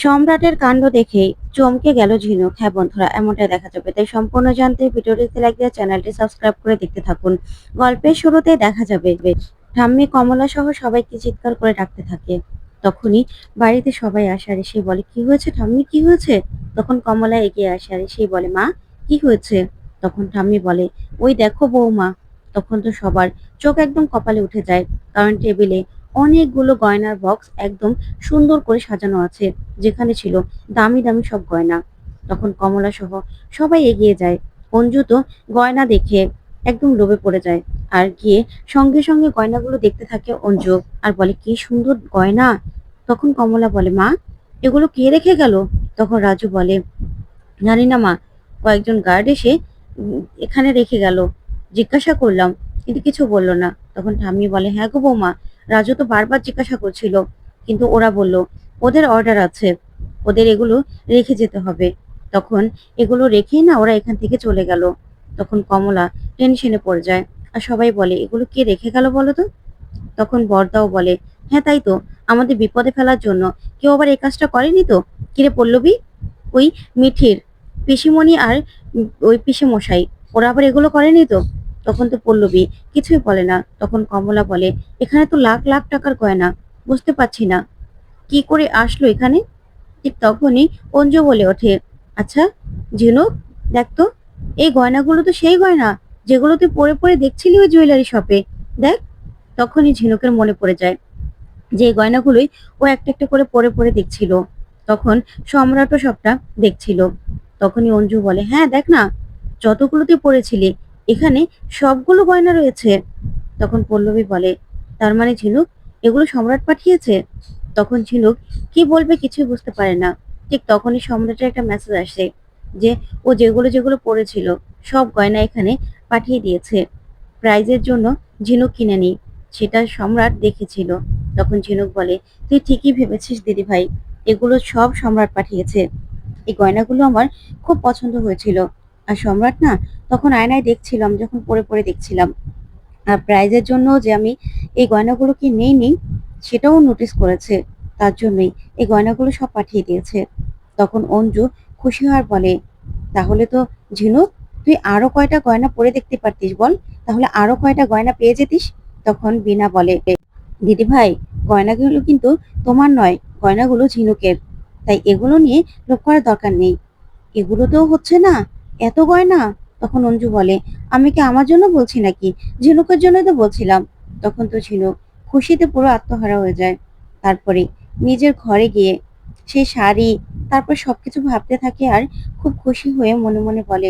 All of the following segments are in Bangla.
সম্রাটের কাণ্ড দেখেই চমকে গেল ঝিনুক। হ্যাঁ বন্ধুরা, এমনটাই দেখা যাবে। তাই সম্পূর্ণ জানতে ভিডিওটিতে লাইক দিয়ে চ্যানেলটি সাবস্ক্রাইব করে দেখতে থাকুন। গল্পের শুরুতে দেখা যাবে ঠাম্মি কমলা সহ সবাইকে চিৎকার করে ডাকতে থাকে। তখনই বাড়িতে সবাই আসে আর এসে বলে, কি হয়েছে ঠাম্মি, কি হয়েছে? তখন কমলা এগিয়ে আসে আর এসেই বলে, মা কি হয়েছে? তখন ঠাম্মি বলে, ওই দেখো বৌমা। তখন তো সবার চোখ একদম কপালে উঠে যায়, কারণ টেবিলে অনেকগুলো গয়নার বক্স একদম সুন্দর করে সাজানো আছে, যেখানে ছিল দামি দামি সব গয়না। তখন কমলা সহ সবাই এগিয়ে যায়। অঞ্জু তো গয়না দেখে একদম লোভে পড়ে যায় আর গিয়ে সঙ্গে সঙ্গে গয়নাগুলো দেখতে থাকে অঞ্জু আর বলে, কি সুন্দর গয়না। তখন কমলা বলে, মা এগুলো কে রেখে গেল? তখন রাজু বলে, জানি না মা, কয়েকজন গার্ড এসে এখানে রেখে গেল। জিজ্ঞাসা করলাম কিন্তু কিছু বলল না। তখন ঠাম্মি বলে, হ্যাঁ গো বৌমা, রাজু তো বারবার জিজ্ঞাসা করছিল, কিন্তু ওরা বলল ওদের অর্ডার আছে, ওদের এগুলো রেখে যেতে হবে। তখন এগুলো রেখেই না ওরা এখান থেকে চলে গেল। তখন কমলা টেনশনে পড়ে যায় আর সবাই বলে, এগুলো কে রেখে গেল বলো তো? তখন বড়দাও বলে, হ্যাঁ তাই তো, আমাদের বিপদে ফেলার জন্য কেউ আবার এই কাজটা করেনি তো? কিরে পল্লবী, ওই মিঠির পিসিমণি আর ওই পিসে মশাই, ওরা আবার এগুলো করেনি তো? তখন তো পল্লবী কিছুই বলে না। তখন কমলা বলে, এখানে তো লাখ লাখ টাকার গয়না, বুঝতে পারছি না কি করে আসলো এখানে। ঠিক তখনই অঞ্জু বলে ওঠে, আচ্ছা ঝিনুক, দেখ তো, এই গয়নাগুলো তো সেই গয়না যেগুলো তুই পরে পরে দেখছিলি ওই জুয়েলারি শপে, দেখ। তখনই ঝিনুকের মনে পড়ে যায় যে এই গয়নাগুলোই ও একটা একটা করে পরে পরে দেখছিল। তখন সম্রাটও সবটা দেখছিল। তখনই অঞ্জু বলে, হ্যাঁ দেখ না, যতগুলো তুই পরেছিলি এখানে সবগুলো গয়না রয়েছে। তখন পল্লবী বলে, তার মানে ঝিনুক এগুলো সম্রাট পাঠিয়েছে? তখন ঝিনুক কি বলবে কিছুই বুঝতে পারে না। ঠিক তখনই সম্রাটের একটা মেসেজ আসে যে ও যেগুলো যেগুলো পরেছিল সব গয়না এখানে পাঠিয়ে দিয়েছে, প্রাইজের জন্য ঝিনুক কিনে নি, সেটা সম্রাট দেখেছিল। তখন ঝিনুক বলে, তুই ঠিকই ভেবেছিস দিদি ভাই, এগুলো সব সম্রাট পাঠিয়েছে। এই গয়নাগুলো আমার খুব পছন্দ হয়েছিল। আর সম্রাট না তখন আয়নায় দেখছিলাম, যখন পরে পরে দেখছিলাম, আর প্রাইজের জন্য যে আমি এই গয়নাগুলো কি নেই সেটাও নোটিস করেছে, তার জন্যই এই গয়নাগুলো সব পাঠিয়ে দিয়েছে। তখন অঞ্জু খুশি হওয়ার বলে, তাহলে তো ঝিনুক, তুই আরো কয়টা গয়না পরে দেখতে পারতিস বল, তাহলে আরো কয়টা গয়না পেয়ে যেতিস। তখন বিনা বলে, দিদি ভাই, গয়নাগুলো কিন্তু তোমার নয়, গয়নাগুলো ঝিনুকের, তাই এগুলো নিয়ে লোভ করার দরকার নেই। এগুলো তো হচ্ছে না, এত গয়না। তখন অঞ্জু বলে, আমি কি আমার জন্য বলছি নাকি, ঝিনুকের জন্যই তো বলছিলাম। তখন তো ঝিনুক খুশিতে পুরো আত্মহারা হয়ে যায়। তারপরে নিজের ঘরে গিয়ে সেই শাড়ি, তারপর সবকিছু ভাবতে থাকে আর খুব খুশি হয়ে মনে মনে বলে,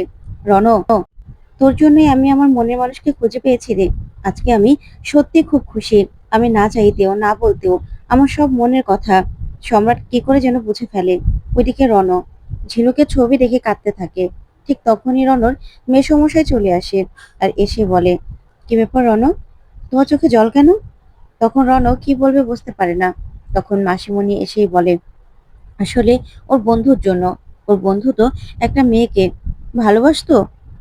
রণ, তোর জন্যই আমি আমার মনের মানুষকে খুঁজে পেয়েছি রে। আজকে আমি সত্যি খুব খুশি। আমি না চাইতেও না বলতেও আমার সব মনের কথা সম্রাট কি করে যেন বুঝে ফেলে। ওইদিকে রণ ঝিনুকের ছবি দেখে কাঁদতে থাকে। ঠিক তখনই রণর মেসোমশাই চলে আসে আর এসে বলে, কি ব্যাপার রণ, তোমার চোখে জল কেন? তখন রণ কি বলবে বুঝতে পারে না। তখন মাসিমণি এসেই বলে, আসলে ওর বন্ধুর জন্য। ওর বন্ধু তো একটা মেয়েকে ভালোবাসতো,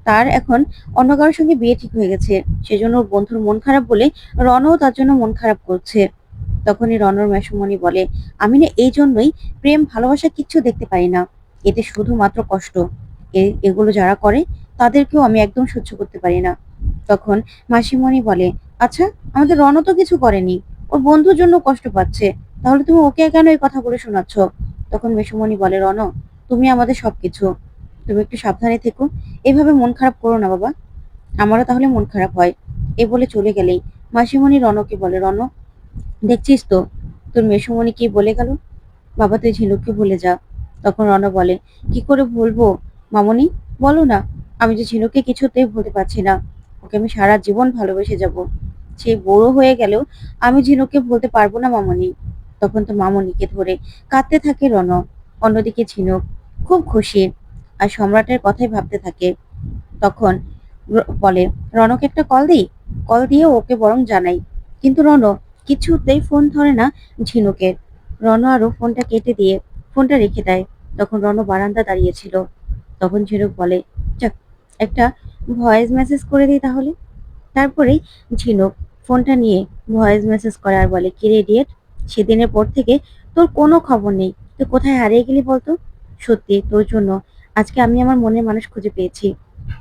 তার এখন অন্য কারোর সঙ্গে বিয়ে ঠিক হয়ে গেছে, সেজন্য ওর বন্ধুর মন খারাপ বলে রণও তার জন্য মন খারাপ করছে। তখনই রণর মেসোমণি বলে, আমি না এই জন্যই প্রেম ভালোবাসা কিচ্ছু দেখতে পারি না, এতে শুধুমাত্র কষ্ট। এগুলো যারা করে তাদেরকেও আমি একদম সহ্য করতে পারি না। তখন মাসিমণি বলে, আচ্ছা আমাদের রণ তো কিছু করেনি, ওর বন্ধুর জন্য কষ্ট পাচ্ছে, তাহলে তুমি ওকে কেন এই কথাগুলো শোনাচ্ছ? তখন মেসোমণি বলে, রণ তুমি আমাদের সবকিছু, তুমি একটু সাবধানে থেকো, এভাবে মন খারাপ করো না বাবা, আমারও তাহলে মন খারাপ হয়। এ বলে চলে গেলেই মাসিমণি রণকে বলে, রণ দেখছিস তো তোর মেসোমণি কি বলে গেল, বাবা তুই ঝিনুককে ভুলে যা। তখন রণ বলে, কি করে ভুলবো মামনি, বলো না, আমি যে ঝিনুককে কিছুতেই ভুলতে পারছি না, ওকে আমি সারা জীবন ভালোবেসে যাব, সে বড় হয়ে গেলেও আমি ঝিনুককে ভুলতে পারবো না মামনি। তখন তো মামনিকে ধরে কাঁদতে থাকে রণ। অন্যদিকে ঝিনুক খুব খুশি আর সম্রাটের কথাই ভাবতে থাকে। তখন বলে, রণকে একটা কল দিই, কল দিয়ে ওকে বরং জানাই। কিন্তু রণ কিছুতেই ফোন ধরে না ঝিনুকের। রণ আরো ফোনটা কেটে দিয়ে ফোনটা রেখে দেয়। তখন রণ বারান্দা দাঁড়িয়েছিল। তখন ঝিনুক বলে, যাক, একটা ভয়েস মেসেজ করে দিই তাহলে। তারপরেই ঝিনুক ফোনটা নিয়ে ভয়েস মেসেজ করে আর বলে, কিরে ইডিয়েট, সেদিনের পর থেকে তোর কোনো খবর নেই, তুই কোথায় হারিয়ে গেলি বলতো? সত্যি তোর জন্য আজকে আমি আমার মনের মানুষ খুঁজে পেয়েছি।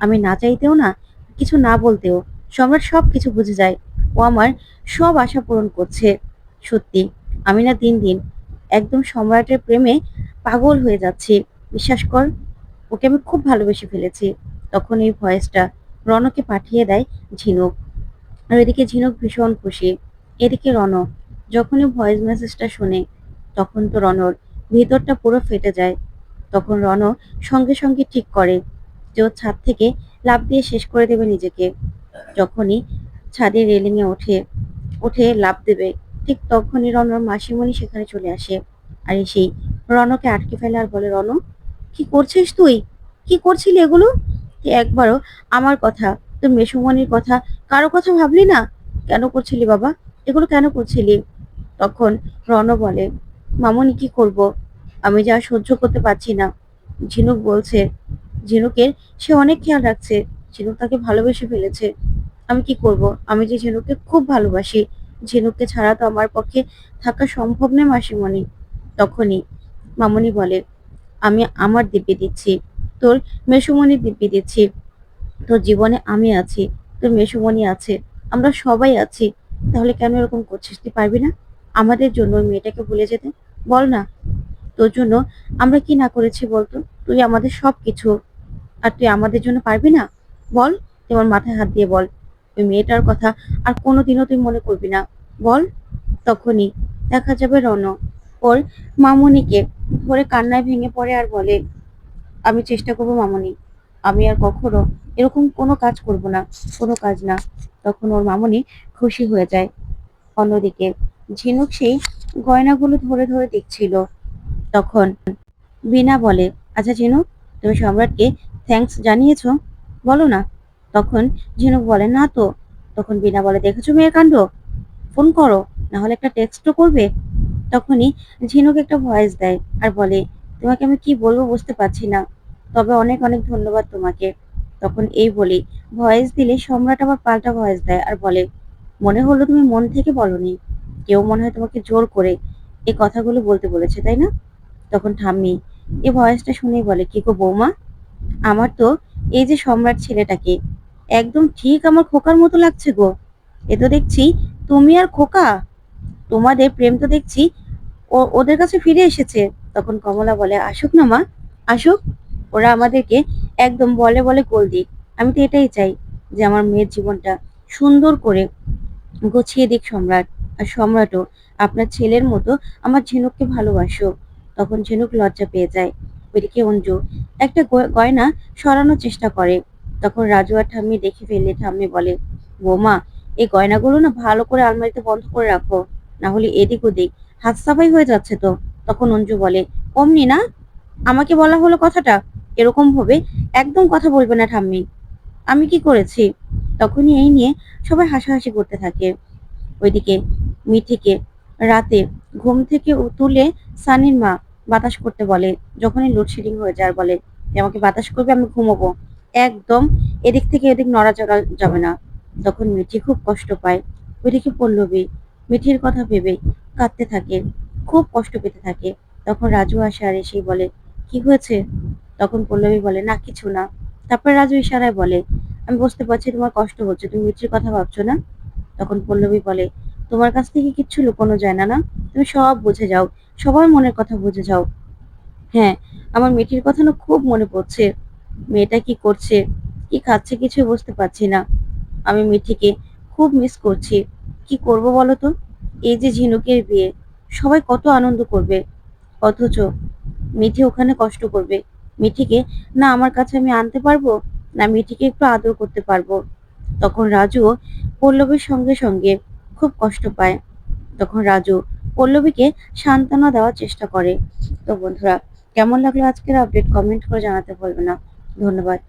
আমি না চাইতেও না, কিছু না বলতেও সম্রাট সবকিছু বুঝে যায়। ও আমার সব আশা পূরণ করছে। সত্যি আমি না দিন দিন একদম সম্রাটের প্রেমে পাগল হয়ে যাচ্ছি। বিশ্বাস কর, ওকে আমি খুব ভালোবেসে ফেলেছি। তখন এই ভয়েসটা রণকে পাঠিয়ে দেয় ঝিনুক। আর এদিকে ঝিনুক ভীষণ খুশি। এদিকে রণ যখনই ভয়েস মেসেজটা শোনে, তখন তো রণর ভেতরটা পুরো ফেটে যায়। তখন রণ সঙ্গে সঙ্গে ঠিক করে যে ও ছাদ থেকে লাফ দিয়ে শেষ করে দেবে নিজেকে। যখনই ছাদের রেলিং এ উঠে লাফ দেবে, ঠিক তখনই রণর মাসিমণি সেখানে চলে আসে। আর এসেই রণকে আটকে ফেলে আর বলে, রণ, কি করছিস তুই? কি করছিলি এগুলো? তুই একবারও আমার কথা, তোর মেসুমনির কথা, কারো কথা ভাবলি না? কেন করছিলি বাবা? এগুলো কেন করছিলি? তখন রণ বলে, মামনি কি করব, আমি যা সহ্য করতে পারছি না। ঝিনুক বলছে, ঝিনুকের সে অনেক খেয়াল রাখছে, ঝিনুক তাকে ভালোবেসে ফেলেছে। আমি কি করব? আমি যে ঝিনুককে খুব ভালোবাসি, ঝিনুককে ছাড়া তো আমার পক্ষে থাকা সম্ভব নয় মাসিমণি। তখনই মামনি বলে, আমি আমার দিব্যি দিচ্ছি, তোর মেসুমনির দিব্যি দিচ্ছি। তোর জীবনে আমি আছি, তোর মেসুমনি আছে, আমরা সবাই আছি। তাহলে কেন এরকম করছিস? তুই পারবি না আমাদের জন্য ওই মেয়েটাকে ভুলে যেতে? বল না, তোর জন্য আমরা কি না করেছি বলতো? তুই আমাদের সবকিছু, আর তুই আমাদের জন্য পারবি না? বল, তুই আমার মাথায় হাত দিয়ে বল, ওই মেয়েটার কথা আর কোনোদিনও তুই মনে করবি না, বল। তখনই দেখা যাবে রণ ওর মামুনিকে ধরে কান্নায় ভেঙে পড়ে আর বলে, আমি চেষ্টা করবো মামুনি, আমি আর কখনো এরকম কোনো কাজ করব না, কোনো কাজ না। তখন ওর মামুনি খুশি হয়ে যায়। অন্যদিকে ঝিনুক সেই গয়নাগুলো ধরে ধরে দেখছিল। তখন বিনা বলে, আচ্ছা ঝিনুক, তুমি সম্রাটকে থ্যাঙ্কস জানিয়েছো? বলো না। তখন ঝিনুক বলে, না তো। তখন বিনা বলে, দেখেছো মেয়ের কাণ্ড, ফোন করো, না হলে একটা টেক্সটও করবে। তখনই ঝিনুক একটা ভয়েস দেয় আর বলে, তোমাকে আমি কি বলবো বুঝতে পারছি না, তবে অনেক অনেক ধন্যবাদ তোমাকে। তখন এই বলি ভয়েস দিলে সম্রাট আবার পাল্টা ভয়েস দেয় আর বলে, মনে হলো তুমি মন থেকে বলনি, কেউ মনে হয় তোমাকে জোর করে এই কথাগুলো বলতে বলেছে, তাই না? তখন ঠাম্মি এই ভয়েসটা শুনেই বলে, কি গো বৌমা, আমার তো এই যে সম্রাট ছেলেটাকে একদম ঠিক আমার খোকার মতো লাগছে গো। এ তো দেখছি তুমি আর খোকা, তোমাদের প্রেম তো দেখছি ওদের কাছে ফিরে এসেছে। তখন কমলা বলে, আসুক না মা, আসুক, ওরা আমাদেরকে একদম বলে বলে গোল দিক। আমি তো এটাই চাই যে আমার মেয়ের জীবনটা সুন্দর করে গুছিয়ে দিক সম্রাট। আর সম্রাটও আপনার ছেলের মতো আমার ঝিনুককে ভালোবাসো। তখন ঝিনুক লজ্জা পেয়ে যায়। ওইদিকে অঞ্জু একটা গয়না সরানোর চেষ্টা করে। তখন রাজু আর ঠাম্মি দেখে ফেললে ঠাম্মি বলে, বৌমা, এই গয়নাগুলো না ভালো করে আলমারিতে বন্ধ করে রাখো, না হলে এদিক ওদিক হাত সাফাই হয়ে যাচ্ছে তো। তখন অঞ্জু বলে, অমনি না, আমাকে বলা হলো কথাটা, এরকম ভাবে একদম কথা বলবে না ঠাম্মি, আমি কি করেছি? তখনই এই নিয়ে সবাই হাসাহাসি করতে থাকে। ওইদিকে মিঠিকে রাতে ঘুম থেকে তুলে সানির মা বাতাস করতে বলে। যখনই লোডশেডিং হয়ে যায় আর বলে যে আমাকে বাতাস করবে, আমি ঘুমোবো, একদম এদিক থেকে এদিক নড়াচড়া যাবে না। তখন মিঠি খুব কষ্ট পায়। ওইদিকে পল্লবী মিঠির কথা ভেবে কাঁদতে থাকে, খুব কষ্ট পেতে থাকে। তখন রাজু আসে আর এসেই বলে, কি হয়েছে? তখন পল্লবী বলে, না কিছু না। তারপর রাজু ইশারায় বলে, আমি বুঝতে পারছি তোমার কষ্ট হচ্ছে, তুমি মিঠির কথা ভাবছো না। তখন পল্লবী বলে, তোমার কাছ থেকে কিচ্ছু লুকোনো যায় না, না? তুমি সব বুঝে যাও, সবার মনের কথা বুঝে যাও। হ্যাঁ, আমার মেয়েটির কথা না খুব মনে পড়ছে। মেয়েটা কি করছে, কি খাচ্ছে, কিছু বুঝতে পারছি না। আমি মিঠিকে খুব মিস করছি। কি করব বলো তো? এই যে ঝিনুকের বিয়ে, সবাই কত আনন্দ করবে, অথচ মিঠি ওখানে কষ্ট করবে। মিঠিকে না আমার কাছে আমি আনতে পারবো, না মিঠিকে একটু আদর করতে পারবো। তখন রাজুও পল্লবীর সঙ্গে সঙ্গে খুব কষ্ট পায়। তখন রাজু পল্লবীকে সান্ত্বনা দেওয়ার চেষ্টা করে। তো বন্ধুরা, কেমন লাগলো আজকের আপডেট, কমেন্ট করে জানাতে ভুলবে না। ধন্যবাদ।